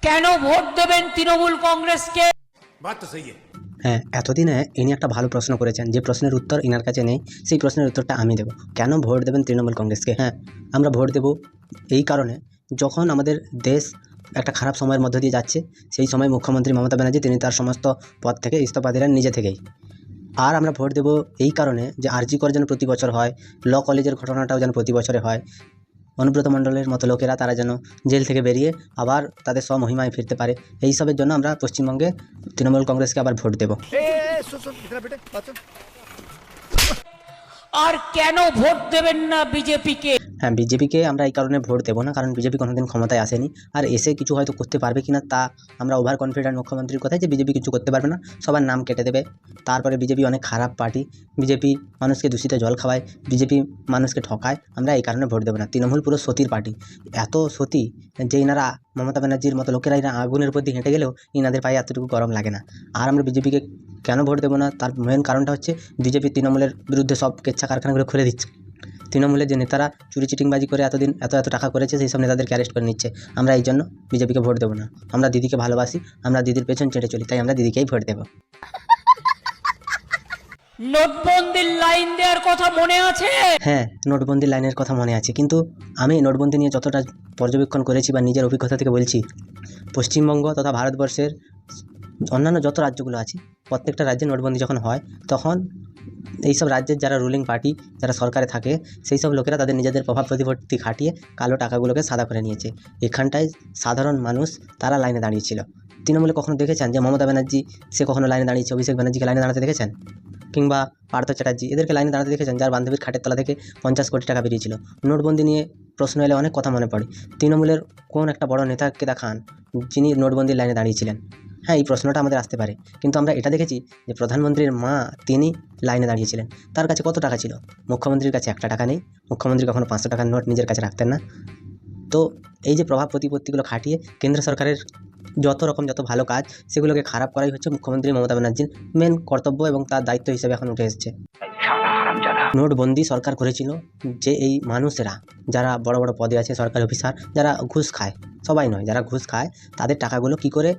কেন ভোট দেবেন তৃণমূল কংগ্রেসকে? बात तो सही है। হ্যাঁ, এতদিনে ইনি একটা ভালো প্রশ্ন করেছেন, যে প্রশ্নের উত্তর ইনার কাছে নেই, সেই প্রশ্নের উত্তরটা আমি দেবো। কেন ভোট দেবেন তৃণমূল কংগ্রেসকে? হ্যাঁ, আমরা ভোট দেব এই কারণে, যখন আমাদের দেশ একটা খারাপ সময়ের মধ্য দিয়ে যাচ্ছে, সেই সময় মুখ্যমন্ত্রী মমতা ব্যানার্জি তিনি তার সমস্ত পদ থেকে ইস্তফা দিলেন নিজে থেকেই। আর আমরা ভোট দেব এই কারণে যে আরজি কর যেন প্রতি বছর হয়, ল কলেজের ঘটনাটাও যেন প্রতি বছরে হয়, অনুব্রত মণ্ডলের মতো লোকেরা তারা যেন জেল থেকে বেরিয়ে আবার তাদের স্বমহিমায় ফিরতে পারে। এই সবের জন্য আমরা পশ্চিমবঙ্গে তৃণমূল কংগ্রেসকে আবার ভোট দেব। আর কেন ভোট দেবেন না বিজেপিকে? হ্যাঁ, বিজেপিকে আমরা এই কারণে ভোট দেবো না, কারণ বিজেপি কোনোদিন ক্ষমতায় আসেনি, আর এসে কিছু হয়তো করতে পারবে কিনা তা আমরা ওভার কনফিডেন্ট মুখ্যমন্ত্রীর কথায় যে বিজেপি কিছু করতে পারবে না, সবার নাম কেটে দেবে। তারপরে বিজেপি অনেক খারাপ পার্টি, বিজেপি মানুষকে দূষিত জল খাওয়ায়, বিজেপি মানুষকে ঠকায়, আমরা এই কারণে ভোট দেবো না। তৃণমূল পুরো সতীর পার্টি, এত সতী যে ইনারা মমতা ব্যানার্জির মতো লোকেরা এরা আগুনের উপর দিয়ে হেঁটে গেলেও ইনাদের পায়ে এতটুকু গরম লাগে না। আর আমরা বিজেপিকে কেন ভোট দেবো না, তার মেন কারণটা হচ্ছে বিজেপি তৃণমূলের বিরুদ্ধে সব কেচ্ছা কারখানাগুলো খুলে দিচ্ছে। তৃণমূলের যে নেতারা চুরি চিটিংবাজি করে এতদিন এত টাকা করেছে, সেই সব নেতাদেরকে অ্যারেস্ট করে নিচ্ছে। আমরা এই জন্য বিজেপিকে ভোট দেবো না। আমরা দিদিকে ভালোবাসি, আমরা দিদির পেছন চেটে চলি, তাই আমরা দিদিকেই ভোট দেবো। নোটবন্দির লাইন দেওয়ার কথা মনে আছে? হ্যাঁ, নোটবন্দির লাইনের কথা মনে আছে, কিন্তু আমি নোটবন্দি নিয়ে যতটা পর্যবেক্ষণ করেছি বা নিজের অভিজ্ঞতা থেকে বলছি, পশ্চিমবঙ্গ তথা ভারতবর্ষের অন্যান্য যত রাজ্যগুলো আছে, প্রত্যেকটা রাজ্যে নোটবন্দি যখন হয়, তখন এইসব রাজ্যের যারা রুলিং পার্টি, যারা সরকারে থাকে, সেই সব লোকেরা তাদের নিজেদের প্রভাব প্রতিপত্তি খাটিয়ে কালো টাকাগুলোকে সাদা করে নিয়েছে। এখানটায় সাধারণ মানুষ তারা লাইনে দাঁড়িয়েছিল। তৃণমূলে কখনো দেখেছেন যে মমতা ব্যানার্জি সে কখনো লাইনে দাঁড়িয়েছে? অভিষেক ব্যানার্জিকে লাইনে দাঁড়াতে দেখেছেন? কিংবা পার্থ চ্যাটার্জি এদেরকে লাইনে দাঁড়াতে দেখেছেন, যার বান্ধবীর খাটের তলা থেকে 50 কোটি টাকা বেরিয়েছিল? নোটবন্দি নিয়ে প্রশ্ন এলে অনেক কথা মনে পড়ে। তৃণমূলের কোন একটা বড় নেতাকে দেখান যিনি নোটবন্দির লাইনে দাঁড়িয়েছিলেন? হ্যাঁ, এই প্রশ্নটা আমাদের আসতে পারে, কিন্তু আমরা এটা দেখেছি যে প্রধানমন্ত্রীর মা তিনি লাইনে দাঁড়িয়েছিলেন। তার কাছে কত টাকা ছিল? মুখ্যমন্ত্রীর কাছে একটা টাকা নেই। মুখ্যমন্ত্রী কখনো 500 টাকার নোট নিজের কাছে রাখতেন না। তো এই যে প্রভাব প্রতিপত্তিগুলো খাটিয়ে কেন্দ্র সরকারের যত ভালো কাজ, সেগুলোকে খারাপ করাই হচ্ছে মুখ্যমন্ত্রী মমতা ব্যানার্জির মেন কর্তব্য এবং তার দায়িত্ব হিসেবে এখন উঠে এসেছে। নোটবন্দি সরকার করেছিল যে এই মানুষেরা যারা বড় বড় পদে আছে, সরকারি অফিসার যারা ঘুষ খায়, সবাই নয়, যারা ঘুষ খায়, তাদের টাকাগুলো কি করে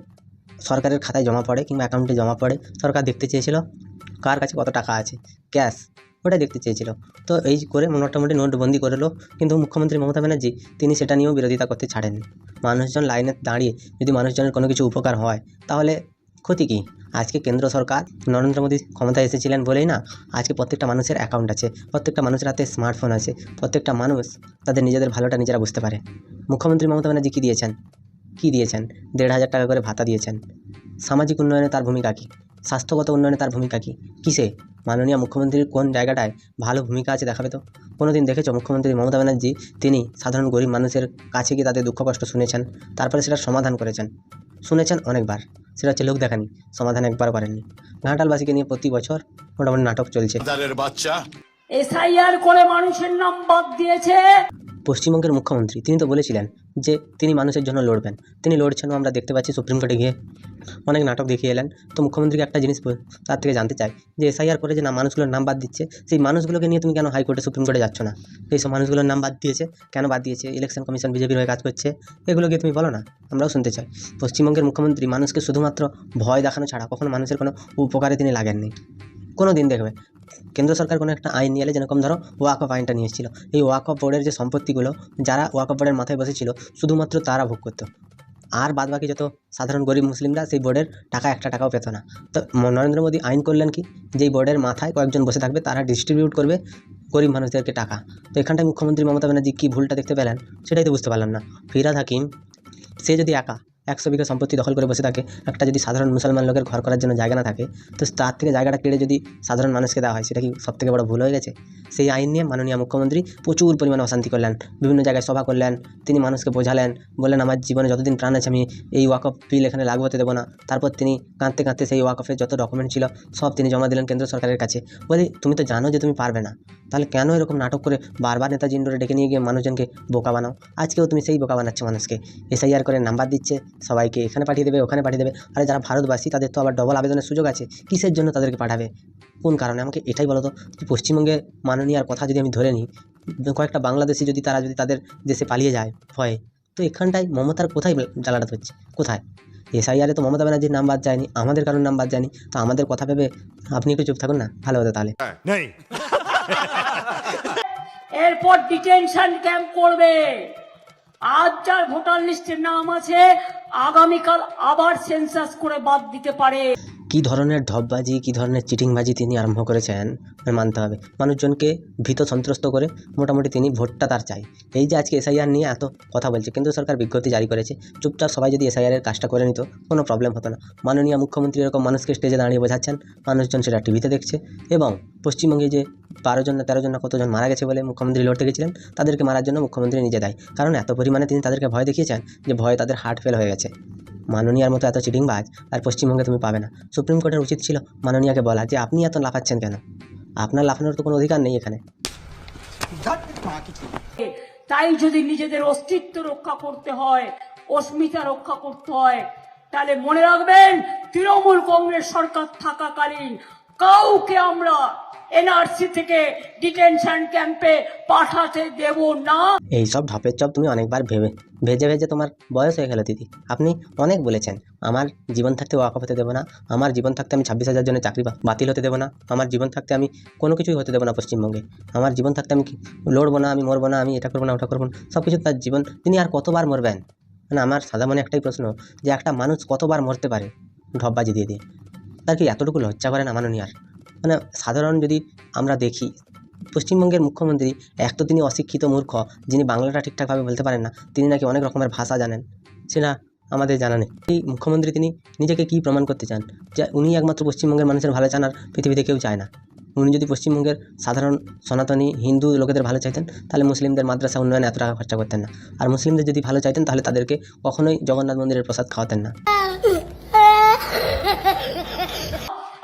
সরকারের খাতায় জমা পড়ে কিংবা অ্যাকাউন্টে জমা পড়ে, সরকার দেখতে চেয়েছিল। কার কাছে কত টাকা আছে, ক্যাশ, ওটাই দেখতে চেয়েছিল। তো এই করে মোটামুটি নোটবন্দি করলো, কিন্তু মুখ্যমন্ত্রী মমতা ব্যানার্জি তিনি সেটা নিয়েও বিরোধিতা করতে ছাড়েননি। মানুষজন লাইনে দাঁড়িয়ে যদি মানুষজনের কোনো কিছু উপকার হয়, তাহলে ক্ষতি কী? আজকে কেন্দ্র সরকার নরেন্দ্র মোদী ক্ষমতায় এসেছিলেন বলেই না আজকে প্রত্যেকটা মানুষের অ্যাকাউন্ট আছে, প্রত্যেকটা মানুষের হাতে স্মার্টফোন আছে, প্রত্যেকটা মানুষ তাদের নিজেদের ভালোটা নিজেরা বুঝতে পারে। মুখ্যমন্ত্রী মমতা ব্যানার্জি কী দিয়েছেন? 1,500 টাকা করে ভাতা দিয়েছেন। সামাজিক উন্নয়নে তার ভূমিকা কী? স্বাস্থ্যগত উন্নয়নে তার ভূমিকা কী? কিসে? মাননীয় মুখ্যমন্ত্রীর কোন জায়গাটায় ভালো ভূমিকা আছে দেখাবে তো। কোনো দিন দেখেছো মুখ্যমন্ত্রী মমতা ব্যানার্জি তিনি সাধারণ গরিব মানুষের কাছে গিয়ে তাদের দুঃখ কষ্ট শুনেছেন, তারপরে সেটার সমাধান করেছেন? শুনেছেন অনেকবার, সেটা হচ্ছে লোক দেখানি, সমাধান একবারও করেননি। ঘাটালবাসীকে নিয়ে প্রতি বছর মোটামুটি নাটক চলছে। এসআইআর করে মানুষের নাম বাদ দিয়েছে। পশ্চিমবঙ্গের মুখ্যমন্ত্রী তিনি তো বলেছিলেন যে তিনি মানুষের জন্য লড়বেন, তিনি লড়ছেনও, আমরা দেখতে পাচ্ছি সুপ্রিম কোর্টে গিয়ে অনেক নাটক দেখিয়ে এলেন। তো মুখ্যমন্ত্রীকে একটা জিনিস তার থেকে জানতে চাই যে এসআইআর করে যে না মানুষগুলোর নাম বাদ দিচ্ছে, সেই মানুষগুলোকে নিয়ে তুমি কেন হাইকোর্টে সুপ্রিম কোর্টে যাচ্ছ না? এই সব মানুষগুলোর নাম বাদ দিয়েছে, কেন বাদ দিয়েছে? ইলেকশন কমিশন বিজেপির হয়ে কাজ করছে, এগুলোকে তুমি বলো না, আমরাও শুনতে চাই। পশ্চিমবঙ্গের মুখ্যমন্ত্রী মানুষকে শুধুমাত্র ভয় দেখানো ছাড়া কখনো মানুষের কোনো উপকারে তিনি লাগেননি। কোনো দিন দেখবে কেন্দ্র সরকার কোনো একটা আইন নিয়ে এলে, যেরকম ধরো ওয়াকফ আইনটা নিয়ে এসেছিল, এই ওয়াকফ বোর্ডের যে সম্পত্তিগুলো যারা ওয়াকফ বোর্ডের মাথায় বসেছিল শুধুমাত্র তারা ভোগ করতো, আর বাদবাকি যত সাধারণ গরিব মুসলিমরা সেই বোর্ডের টাকা একটা টাকাও পেত না। তো নরেন্দ্র মোদী আইন করলেন কি, যেই বোর্ডের মাথায় কয়েকজন বসে থাকবে, তারা ডিস্ট্রিবিউট করবে গরিব মানুষদেরকে টাকা। তো এখানটায় মুখ্যমন্ত্রী মমতা ব্যানার্জি কী ভুলটা দেখতে পেলেন সেটাই তো বুঝতে পারলাম না। ফিরহাদ হাকিম সে যদি একা 100 বিঘা সম্পত্তি দখল করে বসে থাকে, একটা যদি সাধারণ মুসলমান লোকের ঘর করার জন্য জায়গা না থাকে, তো তার থেকে জায়গাটা কেড়ে যদি সাধারণ মানুষকে দেওয়া হয়, সেটা কি সবথেকে বড় ভুল হয়ে গেছে? সেই আইন নিয়ে মাননীয় মুখ্যমন্ত্রী প্রচুর পরিমাণে অশান্তি করলেন, বিভিন্ন জায়গায় সভা করলেন, তিনি মানুষকে বোঝালেন, বললেন আমার জীবনে যতদিন প্রাণ আছে আমি এই ওয়াকফ বিল এখানে লাগু হতে দেবো না। তারপর তিনি কাঁদতে কাঁদতে সেই ওয়াকফের যত ডকুমেন্ট ছিল সব তিনি জমা দিলেন কেন্দ্র সরকারের কাছে। বলি তুমি তো জানো যে তুমি পারবে না, তাহলে কেন এরকম নাটক করে বারবার নেতাজি ইন্ডোরে ডেকে নিয়ে গিয়ে মানুষজনকে বোকা বানাও? আজকেও তুমি সেই বোকা বানাচ্ছ মানুষকে। এসআইআর করে নাম্বার দিচ্ছে, সবাইকে এখানে পাঠিয়ে দেবে, ওখানে পাঠিয়ে দেবে। আরে যারা ভারতবাসী তাদের তো আবার ডবল আবেদনের সুযোগ আছে, কিসের জন্য তাদেরকে পাঠাবে? কোন কারণে? আমাকে এটাই বলো তো, যে পশ্চিমবঙ্গের মাননীয়ার কথা যদি আমি ধরে নিই, কয়েকটা বাংলাদেশি যদি তারা যদি তাদের দেশে পালিয়ে যায় ভয়ে, তো এখানটায় মমতার কোথায় জ্বালাটা হচ্ছে, কোথায়? এসআইআরে তো মমতা ব্যানার্জির নাম বাদ যায়নি, আমাদের কারোর নাম বাদ যায়নি। তো আমাদের কথা ভেবে আপনি একটু চুপ থাকুন না, ভালো হতো তাহলে। এরপর ডিটেনশন ক্যাম্প করবে। আজ যার ভোটার লিস্টের নাম আছে আগামীকাল আবার সেন্সাস করে বাদ দিতে পারে। কী ধরনের ঢপবাজি, কী ধরনের চিটিংবাজি তিনি আরম্ভ করেছেন মানতে হবে। মানুষজনকে ভীত সন্ত্রস্ত করে মোটামুটি তিনি ভোটটা তার চাই। এই যে আজকে এসআইআর নিয়ে এত কথা বলছে, কেন্দ্র সরকার বিজ্ঞপ্তি জারি করেছে, চুপচাপ সবাই যদি এসআইআরের কাজটা করে নিত কোনো প্রবলেম হতো না। মাননীয় মুখ্যমন্ত্রী এরকম মানুষকে স্টেজে দাঁড়িয়ে বোঝাচ্ছেন, মানুষজন সেটা টিভিতে দেখছে। এবং পশ্চিমবঙ্গে যে 12 জন না 13 জন না কতজন মারা গেছে বলে মুখ্যমন্ত্রী লড়তে গেছিলেন, তাদেরকে মারার জন্য মুখ্যমন্ত্রী নিজে দায়ী। কারণ এত পরিমাণে তিনি তাদেরকে ভয় দেখিয়েছেন যে ভয়ে তাদের হার্ট ফেল হয়ে গেছে। মাননীয়ার মতো এত চিটিংবাজ আর পশ্চিমবঙ্গে তুমি পাবে না। সুপ্রিম কোর্টের উচিত ছিল মাননীয়াকে বলা যে আপনি এত লাফাচ্ছেন কেন, আপনার লাফানোর তো কোনো অধিকার নেই এখানে। তাই যদি নিজেদের অস্তিত্ব রক্ষা করতে হয়, অস্মিতা রক্ষা করতে হয়, তাহলে মনে রাখবেন তৃণমূল কংগ্রেস সরকার থাকাকালীন কাউকে আমরা এনআরসি থেকে ডিটেনশন ক্যাম্পে পাঠাতে দেব না। এই সব ঢপের চপ তুমি অনেকবার ভেজে ভেজে তোমার বয়স হয়ে গেল দিদি। আপনি অনেক বলেছেন আমার জীবন থাকতে ওয়াকফ হতে দেবো না, আমার জীবন থাকতে আমি 26,000 জনের চাকরি বাতিল হতে দেবো না, আমার জীবন থাকতে আমি কোনো কিছুই হতে দেবো না পশ্চিমবঙ্গে, আমার জীবন থাকতে আমি লড়বো না, আমি মরবো না, আমি এটা করবো না ওটা করবো না, সব কিছু তার জীবন। তিনি আর কতবার মরবেন? মানে আমার সাদা মনে একটাই প্রশ্ন যে একটা মানুষ কতবার মরতে পারে ঢপবাজি দিয়ে দিয়ে? তার কি এতটুকু লজ্জা করে না মাননীয়ার? মানে সাধারণ যদি আমরা দেখি পশ্চিমবঙ্গের মুখ্যমন্ত্রী, এক তো তিনি অশিক্ষিত মূর্খ, যিনি বাংলাটা ঠিকঠাকভাবে বলতে পারেন না, তিনি নাকি অনেক রকমের ভাষা জানেন, সেটা আমাদের জানা নেই। এই মুখ্যমন্ত্রী তিনি নিজেকে কী প্রমাণ করতে চান যে উনি একমাত্র পশ্চিমবঙ্গের মানুষের ভালো চান আর পৃথিবীতে কেউ চায় না? উনি যদি পশ্চিমবঙ্গের সাধারণ সনাতনী হিন্দু লোকেদের ভালো চাইতেন তাহলে মুসলিমদের মাদ্রাসা উন্নয়নে এত টাকা খরচা করতেন না, আর মুসলিমদের যদি ভালো চাইতেন তাহলে তাদেরকে কখনোই জগন্নাথ মন্দিরের প্রসাদ খাওয়াতেন না।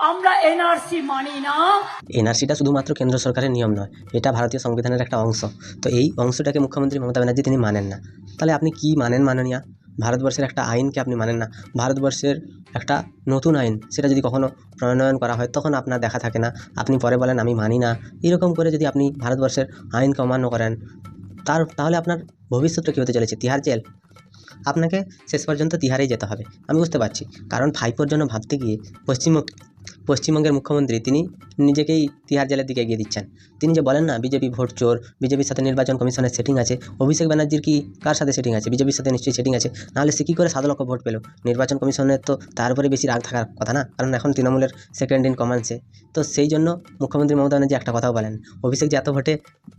আমরা এনআরসি মানি না। এনআরসিটা শুধুমাত্র কেন্দ্র সরকারের নিয়ম নয়, এটা ভারতীয় সংবিধানের একটা অংশ। তো এই অংশটাকে মুখ্যমন্ত্রী মমতা ব্যানার্জি তিনি মানেন না। তাহলে আপনি কি মানেন মাননীয়া? ভারতবর্ষের একটা আইনকে আপনি মানেন না। ভারতবর্ষের একটা নতুন আইন, সেটা যদি কখনো প্রণয়ন করা হয় তখন আপনার দেখা থাকে না, আপনি পরে বলেন আমি মানি না। এরকম করে যদি আপনি ভারতবর্ষের আইনকে অমান্য করেন তাহলে আপনার ভবিষ্যৎটা কী হতে চলেছে? তিহার জেল। আপনাকে শেষ পর্যন্ত তিহারেই যেতে হবে, আমি বুঝতে পারছি। কারণ ভাইপোর জন্য ভাবতে গিয়ে পশ্চিমবঙ্গের মুখ্যমন্ত্রী তিনি নিজেকেই তিহার জেলের দিকে এগিয়ে দিচ্ছেন। তিনি যে বলেন না বিজেপি ভোট চোর, বিজেপির সাথে নির্বাচন কমিশনের সেটিং আছে। অভিষেক ব্যানার্জির কি কার সাথে সেটিং আছে? বিজেপির সাথে নিশ্চয়ই সেটিং আছে, নাহলে সে কী করে 7 লক্ষ ভোট পেল? নির্বাচন কমিশনের তো তার উপরে বেশি রাগ থাকার কথা না, কারণ এখন তৃণমূলের সেকেন্ড ইন কমান্ডে। তো সেই জন্য মুখ্যমন্ত্রী মমতা ব্যানার্জি একটা কথাও বলেন, অভিষেক যে এত ভোটে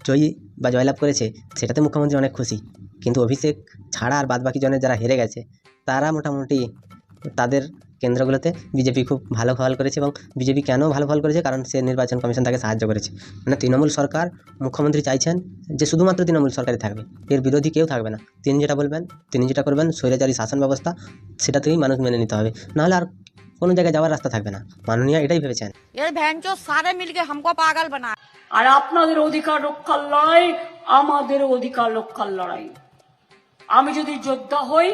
জয়ী বা জয়লাভ করেছে সেটাতে মুখ্যমন্ত্রী অনেক খুশি, কিন্তু অভিষেক ছাড়া আর বাদবাকি জনের যারা হেরে গেছে তারা মোটামুটি তাদের কেন্দ্রগুলোতে বিজেপি খুব ভালো ফল করেছে। এবং বিজেপি কেন ভালো ফল করেছে? কারণ সে নির্বাচন কমিশন তাকে সাহায্য করেছে। মানে তৃণমূল সরকার, মুখ্যমন্ত্রী চাইছেন যে শুধুমাত্র তৃণমূল সরকারই থাকবে, এর বিরোধী কেউ থাকবে না। তিনি যেটা বলবেন, তিনি যেটা করবেন, স্বৈরাচারী শাসন ব্যবস্থা, সেটাতেই মানুষ মেনে নিতে হবে, নাহলে আর কোনো জায়গায় যাওয়ার রাস্তা থাকবে না। মাননীয়া এটাই ভেবেছেন। सारे मिलके हमको पागल बना। আর আপনাদের অধিকার রক্ষার লড়াই আমাদের অধিকার রক্ষার লড়াই। আমি যদি যোদ্ধা হই,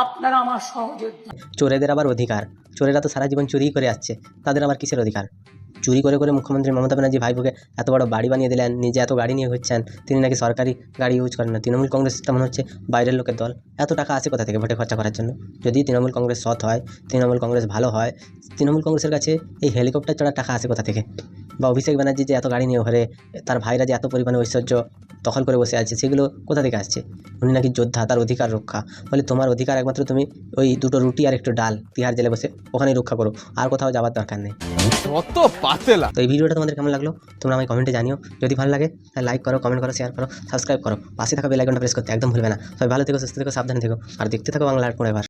আপনারা আমার সহযোদ্ধা। চোরেদের আবার অধিকার? চোরেরা তো সারা জীবন চুরি করে আসছে, তাদের আবার কিসের অধিকার? চুরি করে করে মুখ্যমন্ত্রী মমতা ব্যানার্জি ভাইপোকে এত বড় বাড়ি বানিয়ে দিলেন, নিজে এত গাড়ি নিয়ে ঘুরছেন, তিনি নাকি সরকারি গাড়ি ইউজ করেন না। তৃণমূল কংগ্রেসটা মনে হচ্ছে বাইরের লোকের দল। এত টাকা আসে কোথা থেকে ভোটে খরচা করার জন্য? যদি তৃণমূল কংগ্রেস সৎ হয়, তৃণমূল কংগ্রেস ভালো হয়, তৃণমূল কংগ্রেসের কাছে এই হেলিকপ্টার চড়ার টাকা আসে কোথা থেকে? বা অভিষেক ব্যানার্জি যে এত গাড়ি নিয়ে ঘরে, তার ভাইরা যে এত পরিমাণে ঐশ্বর্য দখল করে বসে আছে, সেগুলো কোথা থেকে আসছে? উনি নাকি যোদ্ধা, তার অধিকার রক্ষা। বলে তোমার অধিকার একমাত্র তুমি ওই 2টো রুটি আর একটু ডাল তিহার জেলে বসে ওখানেই রক্ষা করো, আর কোথাও যাওয়ার দরকার নেই। তো এই ভিডিওটা তোমাদের কেমন লাগলো তোমরা আমায় কমেন্টে জানিও। যদি ভালো লাগে তাহলে লাইক করো, কমেন্ট করো, শেয়ার করো, সাবস্ক্রাইব করো, পাশে থাকা বেল আইকনটা প্রেস করতে একদম ভুলবে না। সবাই ভালো থেকো, সুস্থ থেকো, সাবধানে থেকো, আর দেখতে থাকো বাংলার পরে।